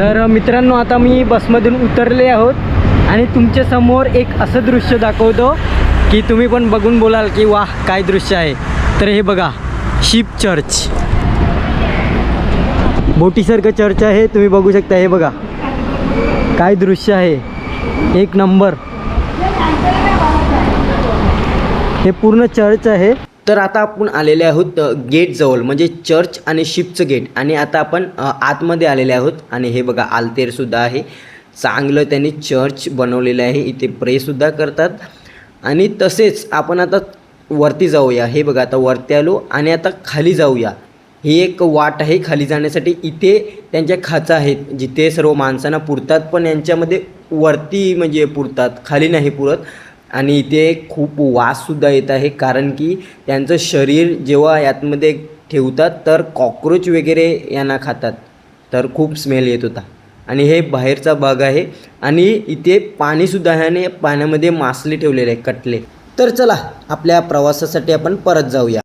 तर मित्रांनो, आता मी बसमधून उतरले आहोत आणि तुमच्या समोर एक असं दृश्य दाखवतो की तुम्ही पण बघून बोलाल की वाह काय दृश्य आहे. तर हे बघा, शिप चर्च, बोटीसारखं चर्च आहे, तुम्ही बघू शकता. हे बघा काय दृश्य आहे, एक नंबर. हे पूर्ण चर्च आहे. तर आता आपण आलेले आहोत गेट जवळ, म्हणजे चर्च आणि शिपचं गेट. आणि आता आपण आतमध्ये आलेले आहोत. आणि हे बघा आलतेरसुद्धा आहे, चांगलं त्यांनी चर्च बनवलेलं आहे. इथे प्रेसुद्धा करतात. आणि तसेच आपण आता वरती जाऊया. हे बघा आता वरती आलो आणि आता खाली जाऊया. ही एक वाट आहे खाली जाण्यासाठी. इथे त्यांच्या खाचा आहेत जिथे सर्व माणसांना पुरतात, पण यांच्यामध्ये वरती म्हणजे पुरतात, खाली नाही पुरत. आणि इथे खूप वाससुद्धा येत आहे, कारण की त्यांचं शरीर जेव्हा यातमध्ये ठेवतात तर कॉक्रोच वगैरे यांना खातात, तर खूप स्मेल येत होता. आणि हे बाहेरचा भाग आहे. आणि इथे पाणीसुद्धा आहे आणि पाण्यामध्ये मासले ठेवलेले आहे, कटले. तर चला आपल्या प्रवासासाठी आपण परत जाऊया.